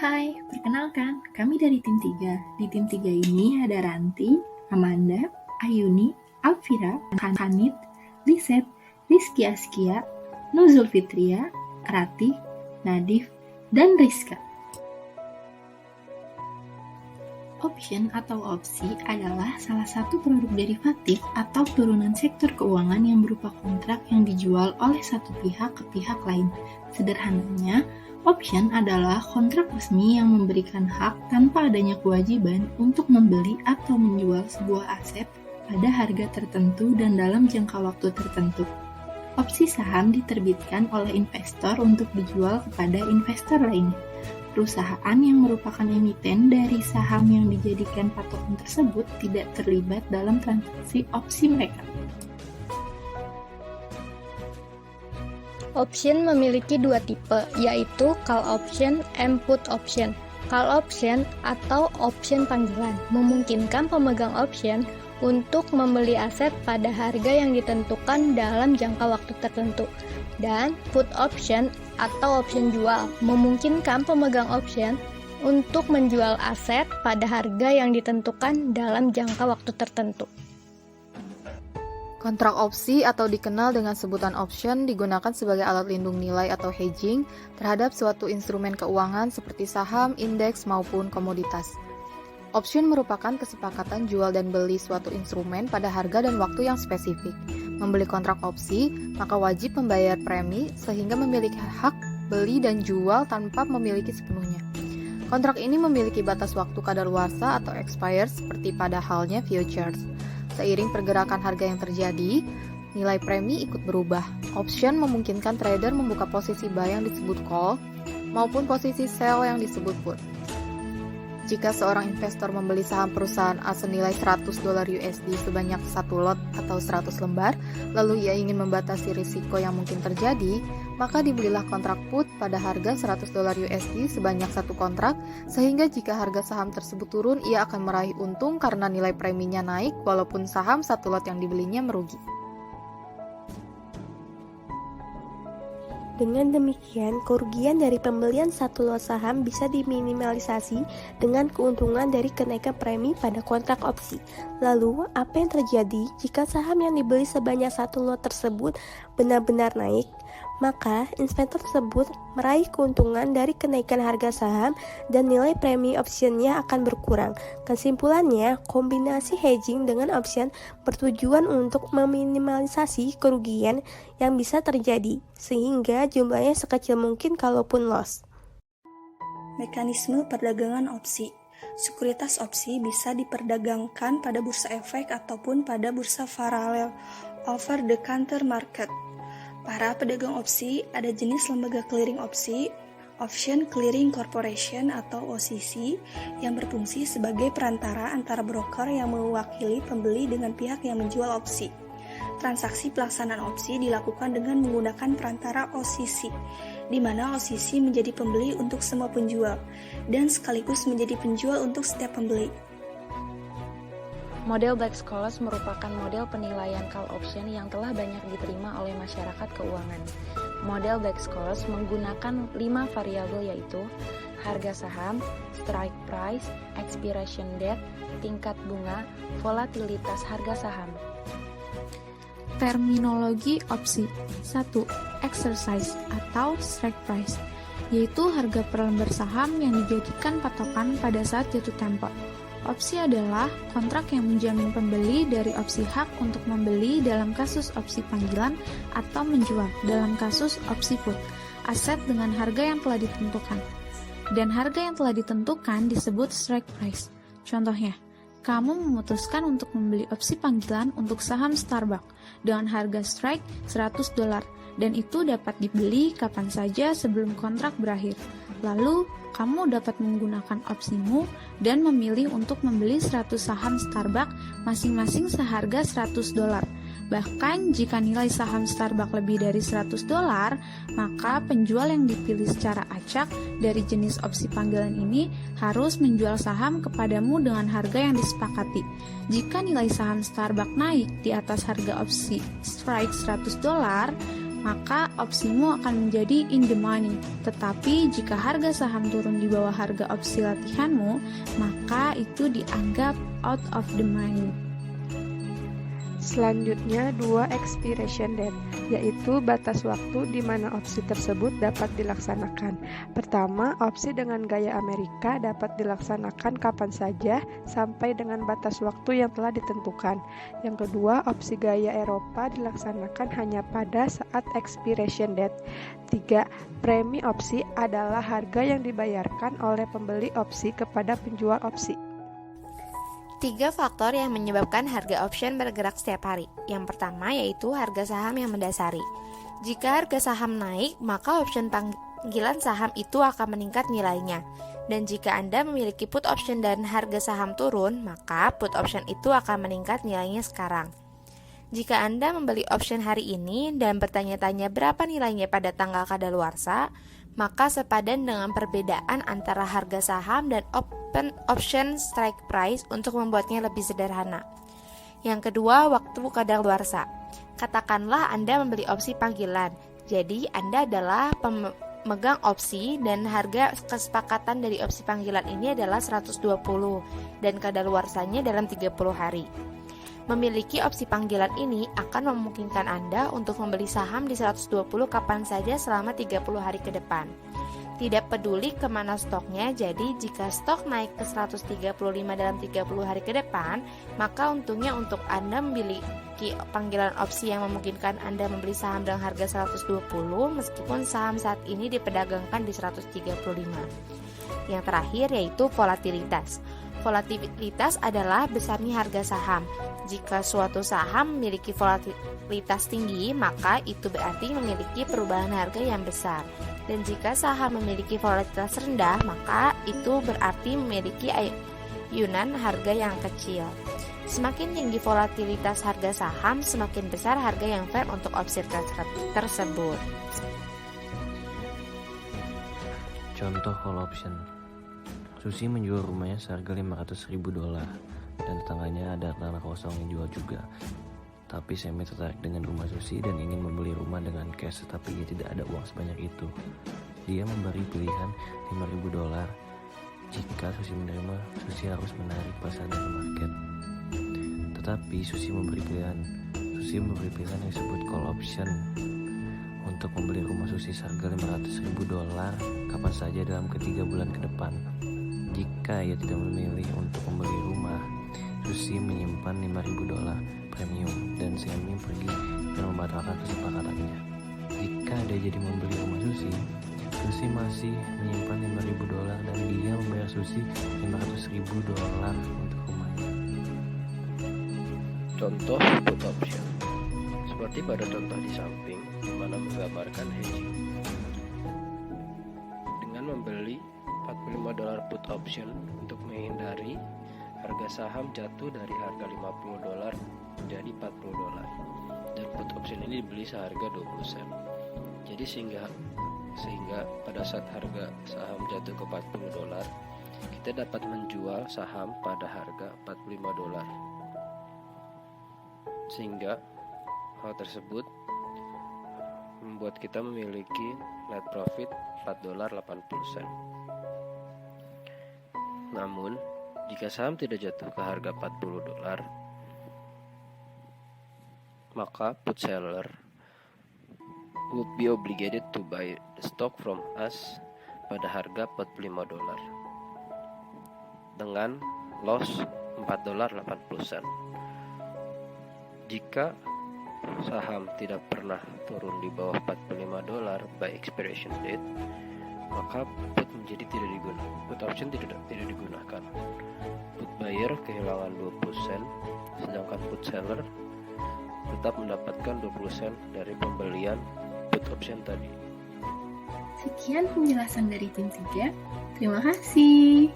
Hai, perkenalkan, kami dari tim 3. Di tim 3 ini ada Ranti, Amanda, Ayuni, Alvira, Hanit, Liset, Rizky Askia, Nuzul Fitria, Ratih, Nadif, dan Rizka. Option atau opsi adalah salah satu produk derivatif atau turunan sektor keuangan yang berupa kontrak yang dijual oleh satu pihak ke pihak lain. Sederhananya, option adalah kontrak resmi yang memberikan hak tanpa adanya kewajiban untuk membeli atau menjual sebuah aset pada harga tertentu dan dalam jangka waktu tertentu. Opsi saham diterbitkan oleh investor untuk dijual kepada investor lainnya. Perusahaan yang merupakan emiten dari saham yang dijadikan patokan tersebut tidak terlibat dalam transaksi opsi mereka. Option memiliki dua tipe, yaitu call option and put option. Call option atau option panggilan memungkinkan pemegang option untuk membeli aset pada harga yang ditentukan dalam jangka waktu tertentu. Dan put option atau option jual memungkinkan pemegang option untuk menjual aset pada harga yang ditentukan dalam jangka waktu tertentu. Kontrak opsi atau dikenal dengan sebutan option digunakan sebagai alat lindung nilai atau hedging terhadap suatu instrumen keuangan seperti saham, indeks, maupun komoditas. Option merupakan kesepakatan jual dan beli suatu instrumen pada harga dan waktu yang spesifik. Membeli kontrak opsi, maka wajib membayar premi sehingga memiliki hak beli dan jual tanpa memiliki sepenuhnya. Kontrak ini memiliki batas waktu kadaluarsa atau expired seperti pada halnya futures. Seiring pergerakan harga yang terjadi, nilai premi ikut berubah. Option memungkinkan trader membuka posisi buy yang disebut call maupun posisi sell yang disebut put. Jika seorang investor membeli saham perusahaan A senilai $100 USD sebanyak 1 lot atau 100 lembar, lalu ia ingin membatasi risiko yang mungkin terjadi, maka dibelilah kontrak put pada harga $100 USD sebanyak 1 kontrak, sehingga jika harga saham tersebut turun, ia akan meraih untung karena nilai preminya naik walaupun saham 1 lot yang dibelinya merugi. Dengan demikian, kerugian dari pembelian satu lot saham bisa diminimalisasi dengan keuntungan dari kenaikan premi pada kontrak opsi. Lalu, apa yang terjadi jika saham yang dibeli sebanyak satu lot tersebut benar-benar naik? Maka, investor tersebut meraih keuntungan dari kenaikan harga saham dan nilai premi optionnya akan berkurang. Kesimpulannya, kombinasi hedging dengan option bertujuan untuk meminimalisasi kerugian yang bisa terjadi, sehingga jumlahnya sekecil mungkin kalaupun loss. Mekanisme perdagangan opsi. Sekuritas opsi bisa diperdagangkan pada bursa efek ataupun pada bursa paralel over the counter market. Para pedagang opsi ada jenis lembaga clearing opsi, Option Clearing Corporation atau OCC, yang berfungsi sebagai perantara antara broker yang mewakili pembeli dengan pihak yang menjual opsi. Transaksi pelaksanaan opsi dilakukan dengan menggunakan perantara OCC, di mana OCC menjadi pembeli untuk semua penjual, dan sekaligus menjadi penjual untuk setiap pembeli. Model Black-Scholes merupakan model penilaian call option yang telah banyak diterima oleh masyarakat keuangan. Model Black-Scholes menggunakan 5 variabel yaitu harga saham, strike price, expiration date, tingkat bunga, volatilitas harga saham. Terminologi opsi. 1. Exercise atau strike price, yaitu harga per lembar saham yang dijadikan patokan pada saat jatuh tempo. Opsi adalah kontrak yang menjamin pembeli dari opsi hak untuk membeli dalam kasus opsi panggilan atau menjual dalam kasus opsi put, aset dengan harga yang telah ditentukan. Dan harga yang telah ditentukan disebut strike price. Contohnya, kamu memutuskan untuk membeli opsi panggilan untuk saham Starbucks dengan harga strike $100 dan itu dapat dibeli kapan saja sebelum kontrak berakhir. Lalu, kamu dapat menggunakan opsimu dan memilih untuk membeli 100 saham Starbucks masing-masing seharga $100. Bahkan jika nilai saham Starbucks lebih dari $100, maka penjual yang dipilih secara acak dari jenis opsi panggilan ini harus menjual saham kepadamu dengan harga yang disepakati. Jika nilai saham Starbucks naik di atas harga opsi strike $100, maka opsimu akan menjadi in the money. Tetapi jika harga saham turun di bawah harga opsi latihanmu, maka itu dianggap out of the money. Selanjutnya, 2 expiration date, yaitu batas waktu di mana opsi tersebut dapat dilaksanakan. Pertama, opsi dengan gaya Amerika dapat dilaksanakan kapan saja sampai dengan batas waktu yang telah ditentukan. Yang kedua, opsi gaya Eropa dilaksanakan hanya pada saat expiration date. 3. Premi opsi adalah harga yang dibayarkan oleh pembeli opsi kepada penjual opsi. 3 faktor yang menyebabkan harga option bergerak setiap hari. Yang pertama yaitu harga saham yang mendasari. Jika harga saham naik, maka option panggilan saham itu akan meningkat nilainya. Dan jika Anda memiliki put option dan harga saham turun, maka put option itu akan meningkat nilainya sekarang. Jika Anda membeli option hari ini dan bertanya-tanya berapa nilainya pada tanggal kadaluarsa, maka sepadan dengan perbedaan antara harga saham dan option strike price untuk membuatnya lebih sederhana. Yang kedua, waktu kadaluarsa. Katakanlah Anda membeli opsi panggilan, jadi Anda adalah pemegang opsi dan harga kesepakatan dari opsi panggilan ini adalah 120 dan kadaluarsanya dalam 30 hari. Memiliki opsi panggilan ini akan memungkinkan Anda untuk membeli saham di 120 kapan saja selama 30 hari ke depan. Tidak peduli kemana stoknya, jadi jika stok naik ke 135 dalam 30 hari ke depan, maka untungnya untuk Anda memiliki panggilan opsi yang memungkinkan Anda membeli saham dengan harga 120 meskipun saham saat ini diperdagangkan di 135. Yang terakhir yaitu volatilitas. Volatilitas adalah besarnya harga saham. Jika suatu saham memiliki volatilitas tinggi, maka itu berarti memiliki perubahan harga yang besar. Dan jika saham memiliki volatilitas rendah, maka itu berarti memiliki ayunan harga yang kecil. Semakin tinggi volatilitas harga saham, semakin besar harga yang fair untuk opsi tersebut. Contoh call option. Susi menjual rumahnya seharga $500.000 dan tetangganya ada tanah kosong yang jual juga. Tapi Semi tertarik dengan rumah Susi dan ingin membeli rumah dengan cash, tetapi ia tidak ada uang sebanyak itu. Dia memberi pilihan $5.000. Jika Susi menerima, Susi harus menarik pas ada market. Tetapi Susi memberi pilihan yang disebut call option untuk membeli rumah Susi seharga $500.000 kapan saja dalam ketiga bulan ke depan. Jika ia tidak memilih untuk membeli rumah, Susi menyimpan $5.000 premium dan Semi pergi dan membatalkan kesepakatannya. Jika dia jadi membeli rumah Susi masih menyimpan $5.000 dan dia membayar Susi $500.000 untuk rumahnya. Contoh put option. Seperti pada contoh di samping, di mana menggambarkan hedging. Dengan membeli $45 put option untuk menghindari harga saham jatuh dari harga $50 menjadi $40. Dan put option ini dibeli seharga 20 sen. Jadi sehingga pada saat harga saham jatuh ke $40, kita dapat menjual saham pada harga $45. Sehingga hal tersebut membuat kita memiliki net profit $4.80. Namun, jika saham tidak jatuh ke harga $40, maka put seller would be obligated to buy the stock from us pada harga $45 dengan loss $4.80. Jika saham tidak pernah turun di bawah $45 by expiration date, maka put menjadi tidak digunakan. Put option tidak digunakan. Put buyer kehilangan 20 sen, sedangkan put seller tetap mendapatkan 20 sen dari pembelian put option tadi. Sekian penjelasan dari tim 3. Terima kasih.